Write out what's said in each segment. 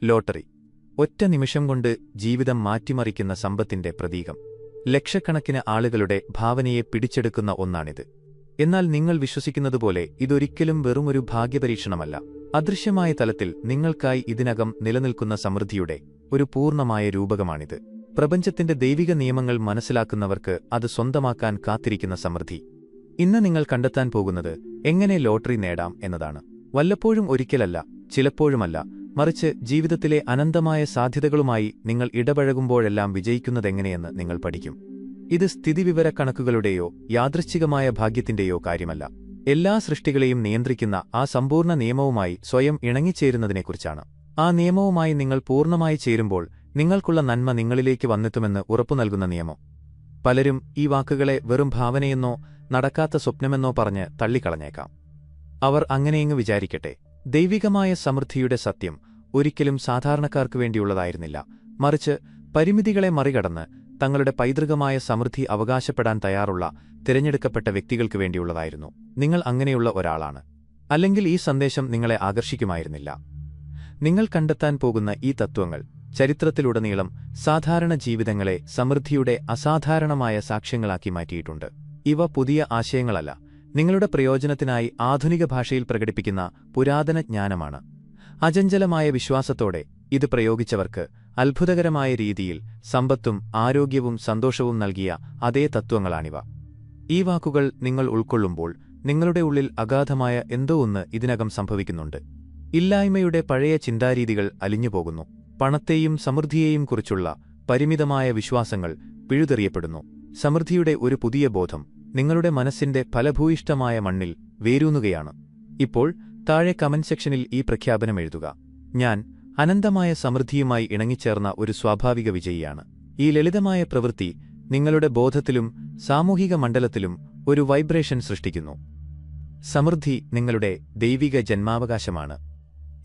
Lottery ഒറ്റ നിമിഷം കൊണ്ട് ജീവിതം മാറ്റിമറിക്കുന്ന സമ്പത്തിന്റെ പ്രതീകം. ലക്ഷക്കണക്കിന് ആളുകളുടെ ഭാവനയെ പിടിച്ചെടുക്കുന്ന ഒന്നാണിത്. എന്നാൽ നിങ്ങൾ വിശ്വസിക്കുന്നതുപോലെ ഇതൊരിക്കലും വെറുമൊരു ഭാഗ്യപരീക്ഷണമല്ല. അദൃശ്യമായ തലത്തിൽ നിങ്ങൾക്കായി ഇതിനകം നിലനിൽക്കുന്ന സമൃദ്ധിയുടെ ഒരു പൂർണ്ണമായ രൂപകമാണിത്. പ്രപഞ്ചത്തിന്റെ ദൈവിക നിയമങ്ങൾ മനസ്സിലാക്കുന്നവർക്ക് അത് സ്വന്തമാക്കാൻ കാത്തിരിക്കുന്ന സമൃദ്ധി. ഇന്ന് നിങ്ങൾ കണ്ടെത്താൻ പോകുന്നത് എങ്ങനെ ലോട്ടറി നേടാം എന്നതാണ്. വല്ലപ്പോഴും ഒരിക്കലല്ല, ചിലപ്പോഴുമല്ല, മറിച്ച് ജീവിതത്തിലെ അനന്തമായ സാധ്യതകളുമായി നിങ്ങൾ ഇടപഴകുമ്പോഴെല്ലാം വിജയിക്കുന്നതെങ്ങനെയെന്ന് നിങ്ങൾ പഠിക്കും. ഇത് സ്ഥിതിവിവരക്കണക്കുകളുടെയോ യാദൃച്ഛികമായ ഭാഗ്യത്തിന്റെയോ കാര്യമല്ല. എല്ലാ സൃഷ്ടികളെയും നിയന്ത്രിക്കുന്ന ആ സമ്പൂർണ്ണ നിയമവുമായി സ്വയം ഇണങ്ങിച്ചേരുന്നതിനെക്കുറിച്ചാണ്. ആ നിയമവുമായി നിങ്ങൾ പൂർണ്ണമായി ചേരുമ്പോൾ നിങ്ങൾക്കുള്ള നന്മ നിങ്ങളിലേക്ക് വന്നെത്തുമെന്ന് ഉറപ്പുനൽകുന്ന നിയമം. പലരും ഈ വാക്കുകളെ വെറും ഭാവനയെന്നോ നടക്കാത്ത സ്വപ്നമെന്നോ പറഞ്ഞ് തള്ളിക്കളഞ്ഞേക്കാം. അവർ അങ്ങനെയെങ്ങ് വിചാരിക്കട്ടെ. ദൈവികമായ സമൃദ്ധിയുടെ സത്യം ഒരിക്കലും സാധാരണക്കാർക്കു വേണ്ടിയുള്ളതായിരുന്നില്ല, മറിച്ച് പരിമിതികളെ മറികടന്ന് തങ്ങളുടെ പൈതൃകമായ സമൃദ്ധി അവകാശപ്പെടാൻ തയ്യാറുള്ള തിരഞ്ഞെടുക്കപ്പെട്ട വ്യക്തികൾക്കു വേണ്ടിയുള്ളതായിരുന്നു. നിങ്ങൾ അങ്ങനെയുള്ള ഒരാളാണ്. അല്ലെങ്കിൽ ഈ സന്ദേശം നിങ്ങളെ ആകർഷിക്കുമായിരുന്നില്ല. നിങ്ങൾ കണ്ടെത്താൻ പോകുന്ന ഈ തത്വങ്ങൾ ചരിത്രത്തിലുടനീളം സാധാരണ ജീവിതങ്ങളെ സമൃദ്ധിയുടെ അസാധാരണമായ സാക്ഷ്യങ്ങളാക്കി മാറ്റിയിട്ടുണ്ട്. ഇവ പുതിയ ആശയങ്ങളല്ല, നിങ്ങളുടെ പ്രയോജനത്തിനായി ആധുനിക ഭാഷയിൽ പ്രകടിപ്പിക്കുന്ന പുരാതന ജ്ഞാനമാണ്. അചഞ്ചലമായ വിശ്വാസത്തോടെ ഇത് പ്രയോഗിച്ചവർക്ക് അത്ഭുതകരമായ രീതിയിൽ സമ്പത്തും ആരോഗ്യവും സന്തോഷവും നൽകിയ അതേ തത്വങ്ങളാണിവ. ഈ വാക്കുകൾ നിങ്ങൾ ഉൾക്കൊള്ളുമ്പോൾ നിങ്ങളുടെ ഉള്ളിൽ അഗാധമായ എന്തോ ഒന്ന് ഇതിനകം സംഭവിക്കുന്നുണ്ട്. ഇല്ലായ്മയുടെ പഴയ ചിന്താരീതികൾ അലിഞ്ഞുപോകുന്നു. പണത്തെയും സമൃദ്ധിയെയും കുറിച്ചുള്ള പരിമിതമായ വിശ്വാസങ്ങൾ പിഴുതെറിയപ്പെടുന്നു. സമൃദ്ധിയുടെ ഒരു പുതിയ ബോധം നിങ്ങളുടെ മനസ്സിന്റെ ഫലഭൂയിഷ്ഠമായ മണ്ണിൽ വേരൂന്നുകയാണ്. ഇപ്പോൾ താഴെ കമന്റ് സെക്ഷനിൽ ഈ പ്രഖ്യാപനം എഴുതുക: ഞാൻ അനന്തമായ സമൃദ്ധിയുമായി ഇണങ്ങിച്ചേർന്ന ഒരു സ്വാഭാവിക വിജയിയാണ്. ഈ ലളിതമായ പ്രവൃത്തി നിങ്ങളുടെ ബോധത്തിലും സാമൂഹിക മണ്ഡലത്തിലും ഒരു വൈബ്രേഷൻ സൃഷ്ടിക്കുന്നു. സമൃദ്ധി നിങ്ങളുടെ ദൈവിക ജന്മാവകാശമാണ്.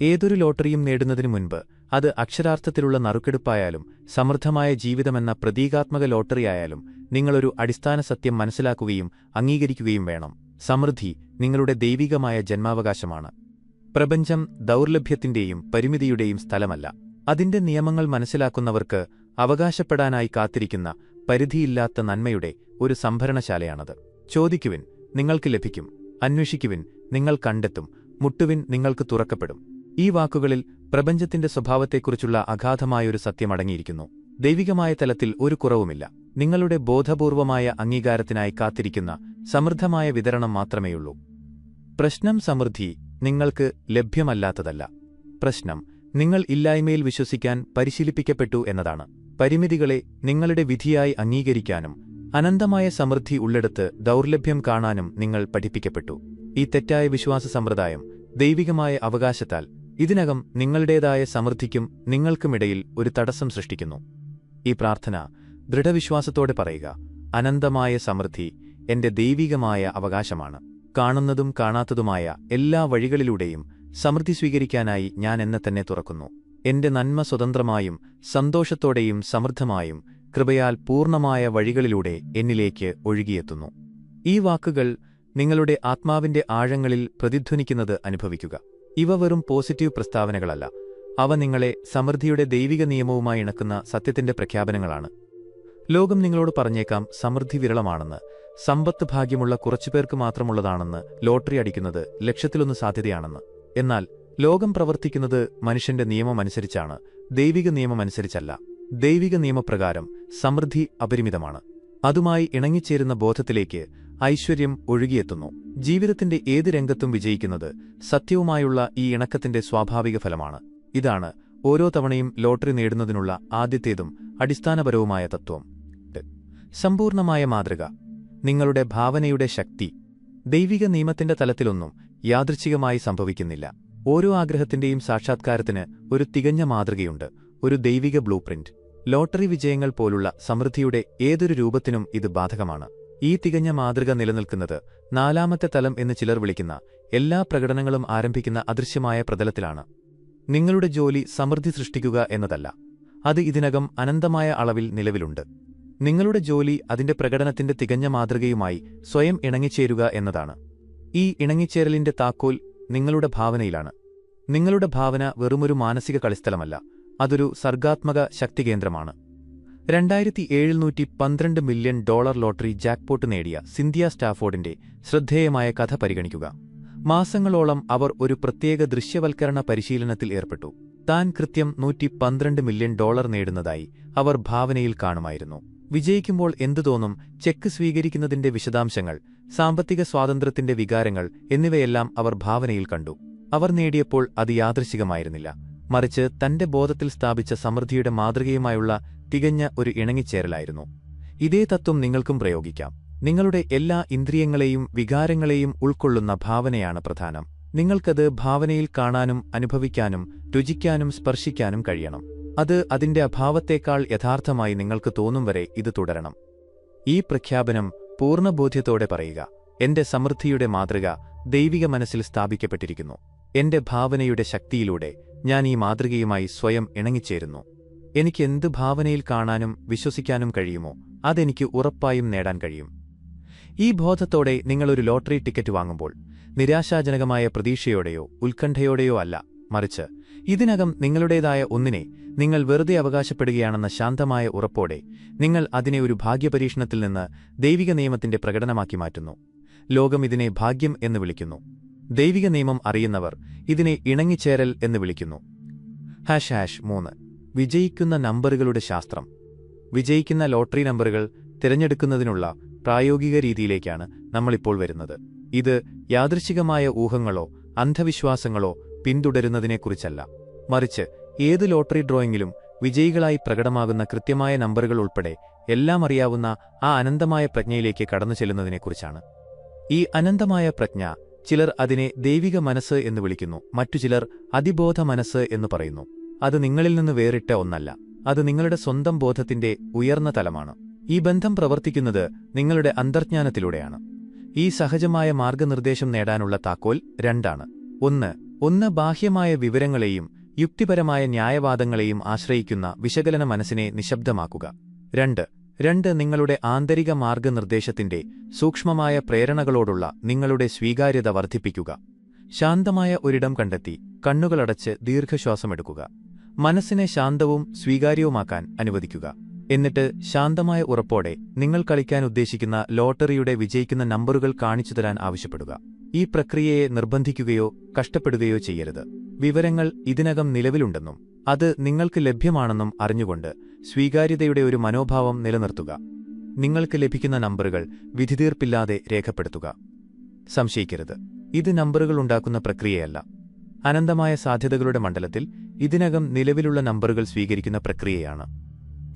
ഏതൊരു ലോട്ടറിയും നേടുന്നതിനു മുൻപ്, അത് അക്ഷരാർത്ഥത്തിലുള്ള നറുക്കെടുപ്പായാലും സമൃദ്ധമായ ജീവിതമെന്ന പ്രതീകാത്മക ലോട്ടറിയായാലും, നിങ്ങളൊരു അടിസ്ഥാന സത്യം മനസ്സിലാക്കുകയും അംഗീകരിക്കുകയും വേണം. സമൃദ്ധി നിങ്ങളുടെ ദൈവികമായ ജന്മാവകാശമാണ്. പ്രപഞ്ചം ദൗർലഭ്യത്തിന്റെയും പരിമിതിയുടെയും സ്ഥലമല്ല. അതിന്റെ നിയമങ്ങൾ മനസ്സിലാക്കുന്നവർക്ക് അവകാശപ്പെടാനായി കാത്തിരിക്കുന്ന പരിധിയില്ലാത്ത നന്മയുടെ ഒരു സംഭരണശാലയാണത്. ചോദിക്കുവിൻ, നിങ്ങൾക്ക് ലഭിക്കും. അന്വേഷിക്കുവിൻ, നിങ്ങൾ കണ്ടെത്തും. മുട്ടുവിൻ, നിങ്ങൾക്ക് തുറക്കപ്പെടും. ഈ വാക്കുകളിൽ പ്രപഞ്ചത്തിന്റെ സ്വഭാവത്തെക്കുറിച്ചുള്ള അഗാധമായൊരു സത്യമടങ്ങിയിരിക്കുന്നു. ദൈവികമായ തലത്തിൽ ഒരു കുറവുമില്ല. നിങ്ങളുടെ ബോധപൂർവമായ അംഗീകാരത്തിനായി കാത്തിരിക്കുന്ന സമൃദ്ധമായ വിതരണം മാത്രമേയുള്ളൂ. പ്രശ്നം സമൃദ്ധി നിങ്ങൾക്ക് ലഭ്യമല്ലാത്തതല്ല. പ്രശ്നം നിങ്ങൾ ഇല്ലായ്മയിൽ വിശ്വസിക്കാൻ പരിശീലിപ്പിക്കപ്പെട്ടു എന്നതാണ്. പരിമിതികളെ നിങ്ങളുടെ വിധിയായി അംഗീകരിക്കാനും അനന്തമായ സമൃദ്ധി ഉള്ളിടത്ത് ദൗർലഭ്യം കാണാനും നിങ്ങൾ പഠിപ്പിക്കപ്പെട്ടു. ഈ തെറ്റായ വിശ്വാസ സമ്പ്രദായം ദൈവികമായ അവകാശത്താൽ ഇതിനകം നിങ്ങളുടേതായ സമൃദ്ധിക്കും നിങ്ങൾക്കുമിടയിൽ ഒരു തടസ്സം സൃഷ്ടിക്കുന്നു. ഈ പ്രാർത്ഥന ദൃഢവിശ്വാസത്തോടെ പറയുക: അനന്തമായ സമൃദ്ധി എന്റെ ദൈവികമായ അവകാശമാണ്. കാണുന്നതും കാണാത്തതുമായ എല്ലാ വഴികളിലൂടെയും സമൃദ്ധി സ്വീകരിക്കാനായി ഞാൻ എന്നെ തന്നെ തുറക്കുന്നു. എന്റെ നന്മ സ്വതന്ത്രമായും സന്തോഷത്തോടെയും സമൃദ്ധമായും കൃപയാൽ പൂർണ്ണമായ വഴികളിലൂടെ എന്നിലേക്ക് ഒഴുകിയെത്തുന്നു. ഈ വാക്കുകൾ നിങ്ങളുടെ ആത്മാവിന്റെ ആഴങ്ങളിൽ പ്രതിധ്വനിക്കുന്നത് അനുഭവിക്കുക. ഇവ വെറും പോസിറ്റീവ് പ്രസ്താവനകളല്ല, അവ നിങ്ങളെ സമൃദ്ധിയുടെ ദൈവിക നിയമവുമായി ഇണക്കുന്ന സത്യത്തിന്റെ പ്രഖ്യാപനങ്ങളാണ്. ലോകം നിങ്ങളോട് പറഞ്ഞേക്കാം സമൃദ്ധി വിരളമാണെന്ന്, സമ്പത്ത് ഭാഗ്യമുള്ള കുറച്ചുപേർക്ക് മാത്രമുള്ളതാണെന്ന്, ലോട്ടറി അടിക്കുന്നത് ലക്ഷത്തിലൊന്ന് സാധ്യതയാണെന്ന്. എന്നാൽ ലോകം പ്രവർത്തിക്കുന്നത് മനുഷ്യന്റെ നിയമമനുസരിച്ചാണ്, ദൈവിക നിയമമനുസരിച്ചല്ല. ദൈവിക നിയമപ്രകാരം സമൃദ്ധി അപരിമിതമാണ്. അതുമായി ഇണങ്ങിച്ചേരുന്ന ബോധത്തിലേക്ക് ഐശ്വര്യം ഒഴുകിയെത്തുന്നു. ജീവിതത്തിന്റെ ഏത് രംഗത്തും വിജയിക്കുന്നത് സത്യവുമായുള്ള ഈ ഇണക്കത്തിന്റെ സ്വാഭാവിക ഫലമാണ്. ഇതാണ് ഓരോ തവണയും ലോട്ടറി നേടുന്നതിനുള്ള ആദ്യത്തേതും അടിസ്ഥാനപരവുമായ തത്വം. സമ്പൂർണമായ മാതൃക. നിങ്ങളുടെ ഭാവനയുടെ ശക്തി. ദൈവിക നിയമത്തിന്റെ തലത്തിലൊന്നും യാദൃച്ഛികമായി സംഭവിക്കുന്നില്ല. ഓരോ ആഗ്രഹത്തിന്റെയും സാക്ഷാത്കാരത്തിന് ഒരു തികഞ്ഞ മാതൃകയുണ്ട്, ഒരു ദൈവിക ബ്ലൂ പ്രിന്റ്. ലോട്ടറി വിജയങ്ങൾ പോലുള്ള സമൃദ്ധിയുടെ ഏതൊരു രൂപത്തിനും ഇത് ബാധകമാണ്. ഈ തികഞ്ഞ മാതൃക നിലനിൽക്കുന്നത് നാലാമത്തെ തലം എന്ന് ചിലർ വിളിക്കുന്ന എല്ലാ പ്രകടനങ്ങളും ആരംഭിക്കുന്ന അദൃശ്യമായ പ്രതലത്തിലാണ്. നിങ്ങളുടെ ജോലി സമൃദ്ധി സൃഷ്ടിക്കുക എന്നതല്ല, അത് ഇതിനകം അനന്തമായ അളവിൽ നിലവിലുണ്ട്. നിങ്ങളുടെ ജോലി അതിന്റെ പ്രകടനത്തിന്റെ തികഞ്ഞ മാതൃകയുമായി സ്വയം ഇണങ്ങിച്ചേരുക എന്നതാണ്. ഈ ഇണങ്ങിച്ചേരലിന്റെ താക്കോൽ നിങ്ങളുടെ ഭാവനയിലാണ്. നിങ്ങളുടെ ഭാവന വെറുമൊരു മാനസിക കളിസ്ഥലമല്ല, അതൊരു സർഗാത്മക ശക്തികേന്ദ്രമാണ്. 2712 മില്യൺ ഡോളർ ലോട്ടറി ജാക്ക്പോട്ട് നേടിയ സിന്ധ്യ സ്റ്റാഫോർഡിന്റെ ശ്രദ്ധേയമായ കഥ പരിഗണിക്കുക. മാസങ്ങളോളം അവർ ഒരു പ്രത്യേക ദൃശ്യവൽക്കരണ പരിശീലനത്തിൽ ഏർപ്പെട്ടു. താൻ കൃത്യം 112 മില്യൺ ഡോളർ നേടുന്നതായി അവർ ഭാവനയിൽ കാണുമായിരുന്നു. വിജയിക്കുമ്പോൾ എന്തു തോന്നും, ചെക്ക് സ്വീകരിക്കുന്നതിന്റെ വിശദാംശങ്ങൾ, സാമ്പത്തിക സ്വാതന്ത്ര്യത്തിന്റെ വികാരങ്ങൾ എന്നിവയെല്ലാം അവർ ഭാവനയിൽ കണ്ടു. അവർ നേടിയപ്പോൾ അത് യാദൃശ്ചികമായിരുന്നില്ല, മറിച്ച് തന്റെ ബോധത്തിൽ സ്ഥാപിച്ച സമൃദ്ധിയുടെ മാതൃകയുമായുള്ള തികഞ്ഞ ഒരു ഇണങ്ങിച്ചേരലായിരുന്നു. ഇതേ തത്വം നിങ്ങൾക്കും പ്രയോഗിക്കാം. നിങ്ങളുടെ എല്ലാ ഇന്ദ്രിയങ്ങളെയും വികാരങ്ങളെയും ഉൾക്കൊള്ളുന്ന ഭാവനയാണ് പ്രധാനം. നിങ്ങൾക്കത് ഭാവനയിൽ കാണാനും അനുഭവിക്കാനും രുചിക്കാനും സ്പർശിക്കാനും കഴിയണം. അത് അതിന്റെ അഭാവത്തേക്കാൾ യഥാർത്ഥമായി നിങ്ങൾക്ക് തോന്നും വരെ ഇത് തുടരണം. ഈ പ്രഖ്യാപനം പൂർണ്ണബോധ്യത്തോടെ പറയുക: എന്റെ സമൃദ്ധിയുടെ മാതൃക ദൈവിക മനസ്സിൽ സ്ഥാപിക്കപ്പെട്ടിരിക്കുന്നു. എന്റെ ഭാവനയുടെ ശക്തിയിലൂടെ ഞാൻ ഈ മാതൃകയുമായി സ്വയം ഇണങ്ങിച്ചേരുന്നു. എനിക്ക് എന്ത് ഭാവനയിൽ കാണാനും വിശ്വസിക്കാനും കഴിയുമോ അതെനിക്ക് ഉറപ്പായും നേടാൻ കഴിയും. ഈ ബോധത്തോടെ നിങ്ങളൊരു ലോട്ടറി ടിക്കറ്റ് വാങ്ങുമ്പോൾ നിരാശാജനകമായ പ്രതീക്ഷയോടെയോ ഉത്കണ്ഠയോടെയോ അല്ല, മറിച്ച് ഇതിനകം നിങ്ങളുടേതായ ഒന്നിനെ നിങ്ങൾ വെറുതെ അവകാശപ്പെടുകയാണെന്ന ശാന്തമായ ഉറപ്പോടെ നിങ്ങൾ അതിനെ ഒരു ഭാഗ്യപരീക്ഷണത്തിൽ നിന്ന് ദൈവിക നിയമത്തിന്റെ പ്രകടനമാക്കി മാറ്റുന്നു. ലോകം ഇതിനെ ഭാഗ്യം എന്ന് വിളിക്കുന്നു. ദൈവിക നിയമം അറിയുന്നവർ ഇതിനെ ഇണങ്ങിച്ചേരൽ എന്ന് വിളിക്കുന്നു. #3 വിജയിക്കുന്ന നമ്പറുകളുടെ ശാസ്ത്രം. വിജയിക്കുന്ന ലോട്ടറി നമ്പറുകൾ തിരഞ്ഞെടുക്കുന്നതിനുള്ള പ്രായോഗിക രീതിയിലേക്കാണ് നമ്മളിപ്പോൾ വരുന്നത്. ഇത് യാദൃച്ഛികമായ ഊഹങ്ങളോ അന്ധവിശ്വാസങ്ങളോ പിന്തുടരുന്നതിനെക്കുറിച്ചല്ല, മറിച്ച് ഏത് ലോട്ടറി ഡ്രോയിങ്ങിലും വിജയികളായി പ്രകടമാകുന്ന കൃത്യമായ നമ്പറുകൾ ഉൾപ്പെടെ എല്ലാം അറിയാവുന്ന ആ അനന്തമായ പ്രജ്ഞയിലേക്ക് കടന്നു ചെല്ലുന്നതിനെക്കുറിച്ചാണ്. ഈ അനന്തമായ പ്രജ്ഞ, ചിലർ അതിനെ ദൈവിക മനസ്സ് എന്ന് വിളിക്കുന്നു, മറ്റു ചിലർ അതിബോധ മനസ്സ് എന്ന് പറയുന്നു. അത് നിങ്ങളിൽ നിന്ന് വേറിട്ട ഒന്നല്ല, അത് നിങ്ങളുടെ സ്വന്തം ബോധത്തിന്റെ ഉയർന്ന തലമാണ്. ഈ ബന്ധം പ്രവർത്തിക്കുന്നത് നിങ്ങളുടെ അന്തർജ്ഞാനത്തിലൂടെയാണ്. ഈ സഹജമായ മാർഗനിർദ്ദേശം നേടാനുള്ള താക്കോൽ രണ്ടാണ്. ഒന്ന് ബാഹ്യമായ വിവരങ്ങളെയും യുക്തിപരമായ ന്യായവാദങ്ങളെയും ആശ്രയിക്കുന്ന വിശകലന മനസ്സിനെ നിശബ്ദമാക്കുക. രണ്ട് നിങ്ങളുടെ ആന്തരിക മാർഗനിർദ്ദേശത്തിന്റെ സൂക്ഷ്മമായ പ്രേരണകളോടുള്ള നിങ്ങളുടെ സ്വീകാര്യത വർദ്ധിപ്പിക്കുക. ശാന്തമായ ഒരിടം കണ്ടെത്തി കണ്ണുകളടച്ച് ദീർഘശ്വാസമെടുക്കുക. മനസ്സിനെ ശാന്തവും സ്വീകാര്യവുമാക്കാൻ അനുവദിക്കുക. എന്നിട്ട് ശാന്തമായ ഉറപ്പോടെ നിങ്ങൾ കളിക്കാൻ ഉദ്ദേശിക്കുന്ന ലോട്ടറിയുടെ വിജയിക്കുന്ന നമ്പറുകൾ കാണിച്ചുതരാൻ ആവശ്യപ്പെടുക. ഈ പ്രക്രിയയെ നിർബന്ധിക്കുകയോ കഷ്ടപ്പെടുകയോ ചെയ്യരുത്. വിവരങ്ങൾ ഇതിനകം നിലവിലുണ്ടെന്നും അത് നിങ്ങൾക്ക് ലഭ്യമാണെന്നും അറിഞ്ഞുകൊണ്ട് സ്വീകാര്യതയുടെ ഒരു മനോഭാവം നിലനിർത്തുക. നിങ്ങൾക്ക് ലഭിക്കുന്ന നമ്പറുകൾ വിധിതീർപ്പില്ലാതെ രേഖപ്പെടുത്തുക. സംശയിക്കരുത്, ഇത് നമ്പറുകൾ ഉണ്ടാക്കുന്ന പ്രക്രിയയല്ല. അനന്തമായ സാധ്യതകളുടെ മണ്ഡലത്തിൽ ഇതിനകം നിലവിലുള്ള നമ്പറുകൾ സ്വീകരിക്കുന്ന പ്രക്രിയയാണ്.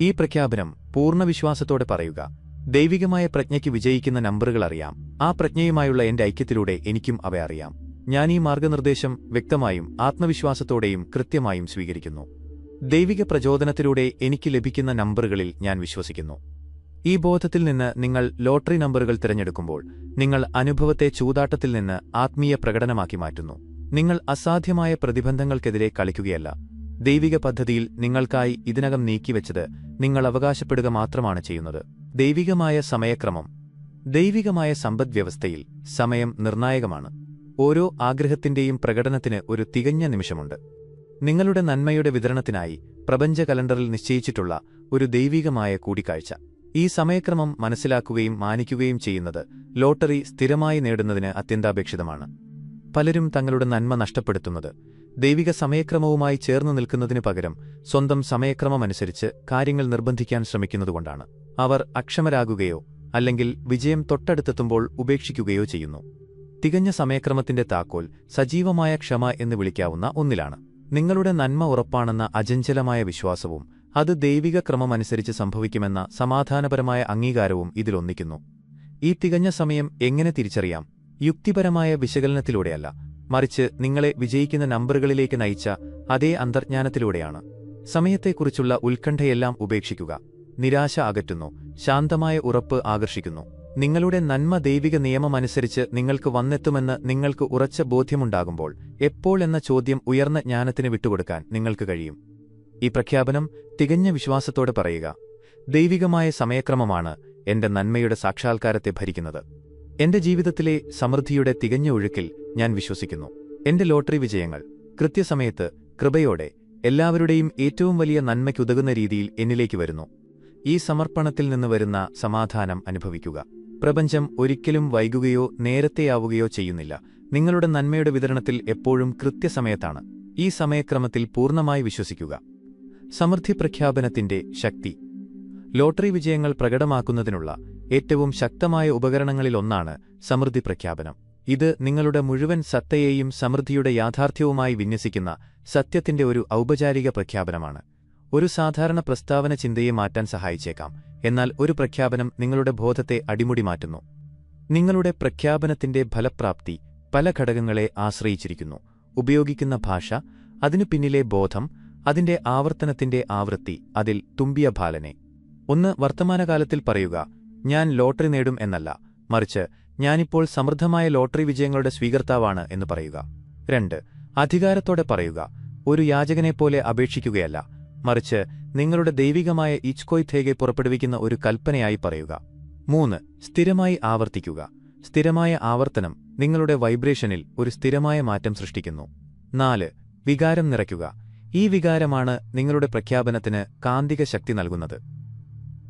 ഈ പ്രഖ്യാപനം പൂർണ്ണവിശ്വാസത്തോടെ പറയുക: ദൈവികമായ പ്രജ്ഞയ്ക്ക് വിജയിക്കുന്ന നമ്പറുകൾ അറിയാം. ആ പ്രജ്ഞയുമായുള്ള എന്റെ ഐക്യത്തിലൂടെ എനിക്കും അവ അറിയാം. ഞാൻ ഈ മാർഗനിർദ്ദേശം വ്യക്തമായും ആത്മവിശ്വാസത്തോടെയും കൃത്യമായും സ്വീകരിക്കുന്നു. ദൈവിക പ്രചോദനത്തിലൂടെ എനിക്ക് ലഭിക്കുന്ന നമ്പറുകളിൽ ഞാൻ വിശ്വസിക്കുന്നു. ഈ ബോധത്തിൽ നിന്ന് നിങ്ങൾ ലോട്ടറി നമ്പറുകൾ തിരഞ്ഞെടുക്കുമ്പോൾ നിങ്ങൾ അനുഭവത്തെ ചൂതാട്ടത്തിൽ നിന്ന് ആത്മീയ പ്രകടനമാക്കി മാറ്റുന്നു. നിങ്ങൾ അസാധ്യമായ പ്രതിബന്ധങ്ങൾക്കെതിരെ കളിക്കുകയല്ല. ദൈവിക പദ്ധതിയിൽ നിങ്ങൾക്കായി ഇതിനകം നീക്കിവെച്ചത് നിങ്ങൾ അവകാശപ്പെടുക മാത്രമാണ് ചെയ്യുന്നത്. ദൈവികമായ സമയക്രമം. ദൈവികമായ സമ്പദ്വ്യവസ്ഥയിൽ സമയം നിർണായകമാണ്. ഓരോ ആഗ്രഹത്തിന്റെയും പ്രകടനത്തിന് ഒരു തികഞ്ഞ നിമിഷമുണ്ട്. നിങ്ങളുടെ നന്മയുടെ വിതരണത്തിനായി പ്രപഞ്ച കലണ്ടറിൽ നിശ്ചയിച്ചിട്ടുള്ള ഒരു ദൈവികമായ കൂടിക്കാഴ്ച. ഈ സമയക്രമം മനസ്സിലാക്കുകയും മാനിക്കുകയും ചെയ്യുന്നത് ലോട്ടറി സ്ഥിരമായി നേടുന്നതിന് അത്യന്താപേക്ഷിതമാണ്. പലരും തങ്ങളുടെ നന്മ നഷ്ടപ്പെടുത്തുന്നത് ദൈവിക സമയക്രമവുമായി ചേർന്നു നിൽക്കുന്നതിനു പകരം സ്വന്തം സമയക്രമമനുസരിച്ച് കാര്യങ്ങൾ നിർബന്ധിക്കാൻ ശ്രമിക്കുന്നതുകൊണ്ടാണ്. അവർ അക്ഷമരാകുകയോ അല്ലെങ്കിൽ വിജയം തൊട്ടടുത്തെത്തുമ്പോൾ ഉപേക്ഷിക്കുകയോ ചെയ്യുന്നു. തികഞ്ഞ സമയക്രമത്തിന്റെ താക്കോൽ സജീവമായ ക്ഷമ എന്ന് വിളിക്കാവുന്ന ഒന്നിലാണ്. നിങ്ങളുടെ നന്മ ഉറപ്പാണെന്ന അചഞ്ചലമായ വിശ്വാസവും അത് ദൈവിക ക്രമമനുസരിച്ച് സംഭവിക്കുമെന്ന സമാധാനപരമായ അംഗീകാരവും ഇതിലൊന്നിക്കുന്നു. ഈ തികഞ്ഞ സമയം എങ്ങനെ തിരിച്ചറിയാം? യുക്തിപരമായ വിശകലനത്തിലൂടെയല്ല, മറിച്ച് നിങ്ങളെ വിജയിക്കുന്ന നമ്പറുകളിലേക്ക് നയിച്ച അതേ അന്തർജ്ഞാനത്തിലൂടെയാണ്. സമയത്തെക്കുറിച്ചുള്ള ഉത്കണ്ഠയെല്ലാം ഉപേക്ഷിക്കുക. നിരാശ അകറ്റുന്നു, ശാന്തമായ ഉറപ്പ് ആകർഷിക്കുന്നു. നിങ്ങളുടെ നന്മ ദൈവിക നിയമമനുസരിച്ച് നിങ്ങൾക്ക് വന്നെത്തുമെന്ന് നിങ്ങൾക്ക് ഉറച്ച ബോധ്യമുണ്ടാകുമ്പോൾ എപ്പോൾ എന്ന ചോദ്യം ഉയർന്ന ജ്ഞാനത്തിന് വിട്ടുകൊടുക്കാൻ നിങ്ങൾക്ക് കഴിയും. ഈ പ്രഖ്യാപനം തികഞ്ഞ വിശ്വാസത്തോടെ പറയുക: ദൈവികമായ സമയക്രമമാണ് എന്റെ നന്മയുടെ സാക്ഷാത്കാരത്തെ ഭരിക്കുന്നത്. എന്റെ ജീവിതത്തിലെ സമൃദ്ധിയുടെ തികഞ്ഞ ഒഴുക്കിൽ ഞാൻ വിശ്വസിക്കുന്നു. എന്റെ ലോട്ടറി വിജയങ്ങൾ കൃത്യസമയത്ത്, കൃപയോടെ, എല്ലാവരുടെയും ഏറ്റവും വലിയ നന്മയ്ക്കുതകുന്ന രീതിയിൽ എന്നിലേക്ക് വരുന്നു. ഈ സമർപ്പണത്തിൽ നിന്ന് വരുന്ന സമാധാനം അനുഭവിക്കുക. പ്രപഞ്ചം ഒരിക്കലും വൈകുകയോ നേരത്തെയാവുകയോ ചെയ്യുന്നില്ല. നിങ്ങളുടെ നന്മയുടെ വിതരണത്തിൽ എപ്പോഴും കൃത്യസമയത്താണ്. ഈ സമയക്രമത്തിൽ പൂർണ്ണമായി വിശ്വസിക്കുക. സമൃദ്ധി പ്രഖ്യാപനത്തിന്റെ ശക്തി. ലോട്ടറി വിജയങ്ങൾ പ്രകടമാക്കുന്നതിനുള്ള ഏറ്റവും ശക്തമായ ഉപകരണങ്ങളിലൊന്നാണ് സമൃദ്ധി പ്രഖ്യാപനം. ഇത് നിങ്ങളുടെ മുഴുവൻ സത്തയെയും സമൃദ്ധിയുടെ യാഥാർത്ഥ്യവുമായി വിന്യസിക്കുന്ന സത്യത്തിന്റെ ഒരു ഔപചാരിക പ്രഖ്യാപനമാണ്. ഒരു സാധാരണ പ്രസ്താവന ചിന്തയെ മാറ്റാൻ സഹായിച്ചേക്കാം, എന്നാൽ ഒരു പ്രഖ്യാപനം നിങ്ങളുടെ ബോധത്തെ അടിമുടി മാറ്റുന്നു. നിങ്ങളുടെ പ്രഖ്യാപനത്തിന്റെ ഫലപ്രാപ്തി പല ഘടകങ്ങളെ ആശ്രയിച്ചിരിക്കുന്നു. ഉപയോഗിക്കുന്ന ഭാഷ, അതിനു പിന്നിലെ ബോധം, അതിന്റെ ആവർത്തനത്തിന്റെ ആവൃത്തി, അതിൽ തുമ്പിയ ബാലനെ. 1. വർത്തമാനകാലത്തിൽ പറയുക, ഞാൻ ലോട്ടറി നേടും എന്നല്ല, മറിച്ച് ഞാനിപ്പോൾ സമൃദ്ധമായ ലോട്ടറി വിജയങ്ങളുടെ സ്വീകർത്താവാണ് എന്ന് പറയുക. 2. അധികാരത്തോടെ പറയുക, ഒരു യാചകനെപ്പോലെ അപേക്ഷിക്കുകയല്ല, മറിച്ച് നിങ്ങളുടെ ദൈവികമായ ഇച്ഛ്കൊയ്ഥേഗെ പുറപ്പെടുവിക്കുന്ന ഒരു കൽപ്പനയായി പറയുക. 3. സ്ഥിരമായി ആവർത്തിക്കുക. സ്ഥിരമായ ആവർത്തനം നിങ്ങളുടെ വൈബ്രേഷനിൽ ഒരു സ്ഥിരമായ മാറ്റം സൃഷ്ടിക്കുന്നു. 4. വികാരം നിറയ്ക്കുക. ഈ വികാരമാണ് നിങ്ങളുടെ പ്രഖ്യാപനത്തിന് കാന്തിക ശക്തി നൽകുന്നത്.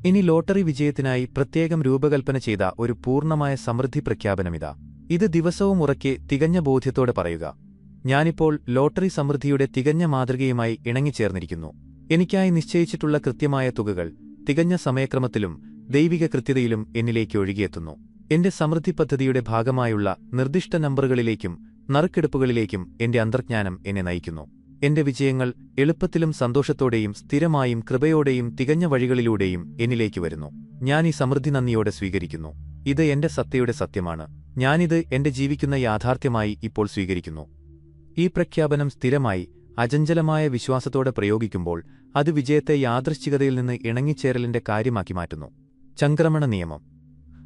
ഇനി ലോട്ടറി വിജയത്തിനായി പ്രത്യേകം രൂപകൽപ്പന ചെയ്ത ഒരു പൂർണ്ണമായ സമൃദ്ധി പ്രഖ്യാപനമിതാ. ഇത് ദിവസവും ഉറക്കെ തികഞ്ഞ ബോധ്യത്തോടെ പറയുക. ഞാനിപ്പോൾ ലോട്ടറി സമൃദ്ധിയുടെ തികഞ്ഞ മാതൃകയുമായി ഇണങ്ങിച്ചേർന്നിരിക്കുന്നു. എനിക്കായി നിശ്ചയിച്ചിട്ടുള്ള കൃത്യമായ തുകകൾ തികഞ്ഞ സമയക്രമത്തിലും ദൈവിക കൃത്യതയിലും എന്നിലേക്ക് ഒഴുകിയെത്തുന്നു. എന്റെ സമൃദ്ധി പദ്ധതിയുടെ ഭാഗമായുള്ള നിർദ്ദിഷ്ട നമ്പറുകളിലേക്കും നറുക്കെടുപ്പുകളിലേക്കും എന്റെ അന്തർജ്ഞാനം എന്നെ നയിക്കുന്നു. എന്റെ വിജയങ്ങൾ എളുപ്പത്തിലും സന്തോഷത്തോടെയും സ്ഥിരമായും കൃപയോടെയും തികഞ്ഞ വഴികളിലൂടെയും എന്നിലേക്ക് വരുന്നു. ഞാൻ ഈ സമൃദ്ധി നന്ദിയോടെ സ്വീകരിക്കുന്നു. ഇത് എന്റെ സത്തയുടെ സത്യമാണ്. ഞാനിത് എന്റെ ജീവിക്കുന്ന യാഥാർത്ഥ്യമായി ഇപ്പോൾ സ്വീകരിക്കുന്നു. ഈ പ്രഖ്യാപനം സ്ഥിരമായി, അചഞ്ചലമായ വിശ്വാസത്തോടെ പ്രയോഗിക്കുമ്പോൾ അത് വിജയത്തെ യാദൃശ്ചികതയിൽ നിന്ന് ഇണങ്ങിച്ചേരലിന്റെ കാര്യമാക്കി മാറ്റുന്നു. ചംക്രമണ നിയമം.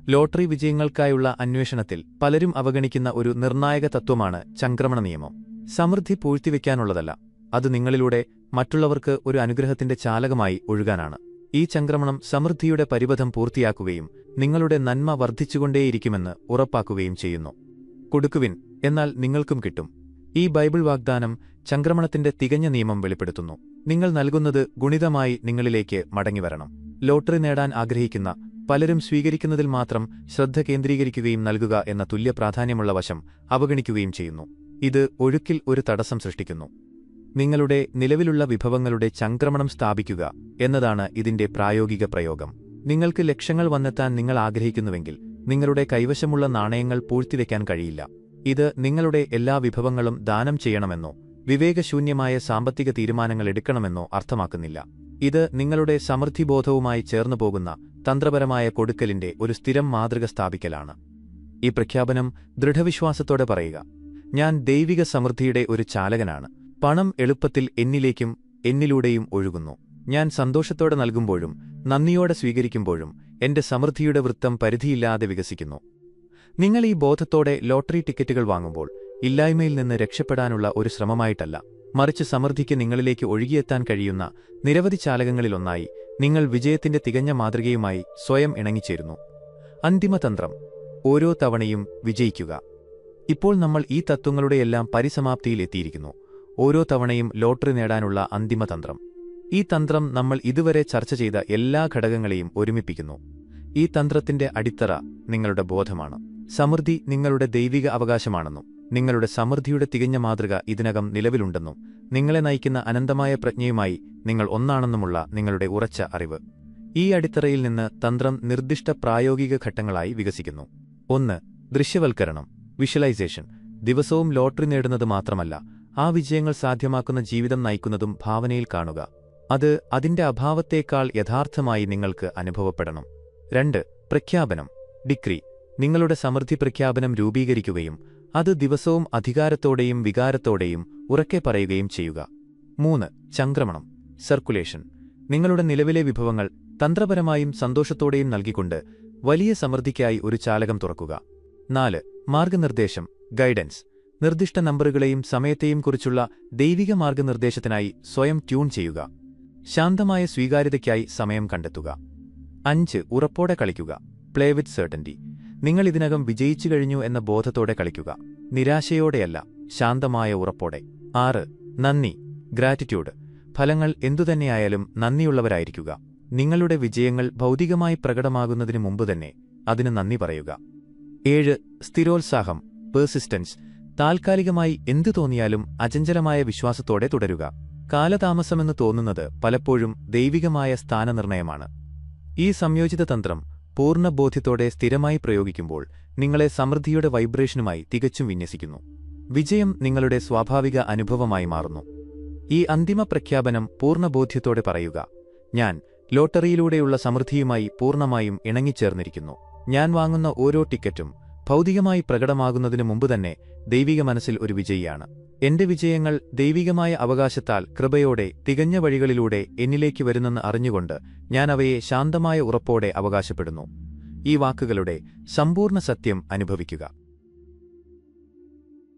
ലോട്ടറി വിജയങ്ങൾക്കായുള്ള അന്വേഷണത്തിൽ പലരും അവഗണിക്കുന്ന ഒരു നിർണായക തത്വമാണ് ചംക്രമണ നിയമം. സമൃദ്ധി പൂഴ്ത്തിവെക്കാനുള്ളതല്ല, അത് നിങ്ങളിലൂടെ മറ്റുള്ളവർക്ക് ഒരു അനുഗ്രഹത്തിന്റെ ചാലകമായി ഒഴുകാനാണ്. ഈ ചംക്രമണം സമൃദ്ധിയുടെ പരിപഥം പൂർത്തിയാക്കുകയും നിങ്ങളുടെ നന്മ വർദ്ധിച്ചുകൊണ്ടേയിരിക്കുമെന്ന് ഉറപ്പാക്കുകയും ചെയ്യുന്നു. കൊടുക്കുവിൻ, എന്നാൽ നിങ്ങൾക്കും കിട്ടും. ഈ ബൈബിൾ വാഗ്ദാനം ചംക്രമണത്തിന്റെ തികഞ്ഞ നിയമം വെളിപ്പെടുത്തുന്നു. നിങ്ങൾ നൽകുന്നത് ഗുണിതമായി നിങ്ങളിലേക്ക് മടങ്ങിവരണം. ലോട്ടറി നേടാൻ ആഗ്രഹിക്കുന്ന പലരും സ്വീകരിക്കുന്നതിൽ മാത്രം ശ്രദ്ധ കേന്ദ്രീകരിക്കുകയും നൽകുക എന്ന തുല്യ പ്രാധാന്യമുള്ള വശം അവഗണിക്കുകയും ചെയ്യുന്നു. ഇത് ഒഴുക്കിൽ ഒരു തടസ്സം സൃഷ്ടിക്കുന്നു. നിങ്ങളുടെ നിലവിലുള്ള വിഭവങ്ങളുടെ ചംക്രമണം സ്ഥാപിക്കുക എന്നതാണ് ഇതിന്റെ പ്രായോഗിക പ്രയോഗം. നിങ്ങൾക്ക് ലക്ഷ്യങ്ങൾ വന്നെത്താൻ നിങ്ങൾ ആഗ്രഹിക്കുന്നുവെങ്കിൽ നിങ്ങളുടെ കൈവശമുള്ള നാണയങ്ങൾ പൂഴ്ത്തിവെക്കാൻ കഴിയില്ല. ഇത് നിങ്ങളുടെ എല്ലാ വിഭവങ്ങളും ദാനം ചെയ്യണമെന്നോ വിവേകശൂന്യമായ സാമ്പത്തിക തീരുമാനങ്ങൾ എടുക്കണമെന്നോ അർത്ഥമാക്കുന്നില്ല. ഇത് നിങ്ങളുടെ സമൃദ്ധിബോധവുമായി ചേർന്നുപോകുന്ന തന്ത്രപരമായ കൊടുക്കലിന്റെ ഒരു സ്ഥിരം മാതൃക സ്ഥാപിക്കലാണ്. ഈ പ്രഖ്യാപനം ദൃഢവിശ്വാസത്തോടെ പറയുക. ഞാൻ ദൈവിക സമൃദ്ധിയുടെ ഒരു ചാലകനാണ്. പണം എളുപ്പത്തിൽ എന്നിലേക്കും എന്നിലൂടെയും ഒഴുകുന്നു. ഞാൻ സന്തോഷത്തോടെ നൽകുമ്പോഴും നന്ദിയോടെ സ്വീകരിക്കുമ്പോഴും എന്റെ സമൃദ്ധിയുടെ വൃത്തം പരിധിയില്ലാതെ വികസിക്കുന്നു. നിങ്ങൾ ഈ ബോധത്തോടെ ലോട്ടറി ടിക്കറ്റുകൾ വാങ്ങുമ്പോൾ ഇല്ലായ്മയിൽ നിന്ന് രക്ഷപ്പെടാനുള്ള ഒരു ശ്രമമായിട്ടല്ല, മറിച്ച് സമൃദ്ധിക്ക് നിങ്ങളിലേക്ക് ഒഴുകിയെത്താൻ കഴിയുന്ന നിരവധി ചാലകങ്ങളിലൊന്നായി നിങ്ങൾ വിജയത്തിന്റെ തികഞ്ഞ മാതൃകയുമായി സ്വയം ഇണങ്ങിച്ചേരുന്നു. അന്തിമതന്ത്രം. ഓരോ തവണയും വിജയിക്കുക. ഇപ്പോൾ നമ്മൾ ഈ തത്വങ്ങളുടെയെല്ലാം പരിസമാപ്തിയിൽ എത്തിയിരിക്കുന്നു. ഓരോ തവണയും ലോട്ടറി നേടാനുള്ള അന്തിമതന്ത്രം. ഈ തന്ത്രം നമ്മൾ ഇതുവരെ ചർച്ച ചെയ്ത എല്ലാ ഘടകങ്ങളെയും ഒരുമിപ്പിക്കുന്നു. ഈ തന്ത്രത്തിന്റെ അടിത്തറ നിങ്ങളുടെ ബോധമാണ്. സമൃദ്ധി നിങ്ങളുടെ ദൈവിക അവകാശമാണെന്നും നിങ്ങളുടെ സമൃദ്ധിയുടെ തികഞ്ഞ മാതൃക ഇതിനകം നിലവിലുണ്ടെന്നും നിങ്ങളെ നയിക്കുന്ന അനന്തമായ പ്രജ്ഞയുമായി നിങ്ങൾ ഒന്നാണെന്നുമുള്ള നിങ്ങളുടെ ഉറച്ച അറിവ്. ഈ അടിത്തറയിൽ നിന്ന് തന്ത്രം നിർദ്ദിഷ്ട പ്രായോഗിക ഘട്ടങ്ങളായി വികസിക്കുന്നു. 1. ദൃശ്യവൽക്കരണം, വിഷ്വലൈസേഷൻ. ദിവസവും ലോട്ടറി നേടുന്നത് മാത്രമല്ല, ആ വിജയങ്ങൾ സാധ്യമാക്കുന്ന ജീവിതം നയിക്കുന്നതും ഭാവനയിൽ കാണുക. അത് അതിന്റെ അഭാവത്തേക്കാൾ യഥാർത്ഥമായി നിങ്ങൾക്ക് അനുഭവപ്പെടണം. 2. പ്രഖ്യാപനം, ഡിക്രി. നിങ്ങളുടെ സമൃദ്ധി പ്രഖ്യാപനം രൂപീകരിക്കുകയും അത് ദിവസവും അധികാരത്തോടെയും വികാരത്തോടെയും ഉറക്കെ പറയുകയും ചെയ്യുക. 3. ചംക്രമണം, സർക്കുലേഷൻ. നിങ്ങളുടെ നിലവിലെ വിഭവങ്ങൾ തന്ത്രപരമായും സന്തോഷത്തോടെയും നൽകിക്കൊണ്ട് വലിയ സമൃദ്ധിക്കായി ഒരു ചാലകം തുറക്കുക. 4. മാർഗനിർദ്ദേശം, ഗൈഡൻസ്. നിർദ്ദിഷ്ട നമ്പറുകളെയും സമയത്തെയും കുറിച്ചുള്ള ദൈവിക മാർഗനിർദ്ദേശത്തിനായി സ്വയം ട്യൂൺ ചെയ്യുക. ശാന്തമായ സ്വീകാര്യതയ്ക്കായി സമയം കണ്ടെത്തുക. 5. ഉറപ്പോടെ കളിക്കുക, പ്ലേ വിത്ത് സെർട്ടൻറ്റി. നിങ്ങൾ ഇതിനകം വിജയിച്ചു കഴിഞ്ഞു എന്ന ബോധത്തോടെ കളിക്കുക. നിരാശയോടെയല്ല, ശാന്തമായ ഉറപ്പോടെ. 6 നന്ദി ഗ്രാറ്റിറ്റ്യൂഡ്. ഫലങ്ങൾ എന്തുതന്നെയായാലും നന്ദിയുള്ളവരായിരിക്കുക. നിങ്ങളുടെ വിജയങ്ങൾ ഭൗതികമായി പ്രകടമാകുന്നതിനു മുമ്പ് തന്നെ അതിന് നന്ദി പറയുക. 7 സ്ഥിരോത്സാഹം പേഴ്സിസ്റ്റൻസ്. താൽക്കാലികമായി എന്തു തോന്നിയാലും അചഞ്ചലമായ വിശ്വാസത്തോടെ തുടരുക. കാലതാമസമെന്ന് തോന്നുന്നത് പലപ്പോഴും ദൈവികമായ സ്ഥാനനിർണയമാണ്. ഈ സംയോജിത തന്ത്രം പൂർണ്ണബോധ്യത്തോടെ സ്ഥിരമായി പ്രയോഗിക്കുമ്പോൾ നിങ്ങളെ സമൃദ്ധിയുടെ വൈബ്രേഷനുമായി തികച്ചും വിന്യസിക്കുന്നു. വിജയം നിങ്ങളുടെ സ്വാഭാവിക അനുഭവമായി മാറുന്നു. ഈ അന്തിമ പ്രഖ്യാപനം പൂർണ്ണബോധ്യത്തോടെ പറയുക: ഞാൻ ലോട്ടറിയിലൂടെയുള്ള സമൃദ്ധിയുമായി പൂർണ്ണമായും ഇണങ്ങിച്ചേർന്നിരിക്കുന്നു. ഞാൻ വാങ്ങുന്ന ഓരോ ടിക്കറ്റും ഭൗതികമായി പ്രകടമാകുന്നതിനു മുമ്പ് തന്നെ ദൈവിക മനസ്സിൽ ഒരു വിജയിയാണ്. എന്റെ വിജയങ്ങൾ ദൈവികമായ അവകാശത്താൽ കൃപയോടെ തികഞ്ഞ വഴികളിലൂടെ എന്നിലേക്ക് വരുന്നെന്ന് അറിഞ്ഞുകൊണ്ട് ഞാൻ അവയെ ശാന്തമായ ഉറപ്പോടെ അവകാശപ്പെടുന്നു. ഈ വാക്കുകളുടെ സമ്പൂർണ്ണ സത്യം അനുഭവിക്കുക.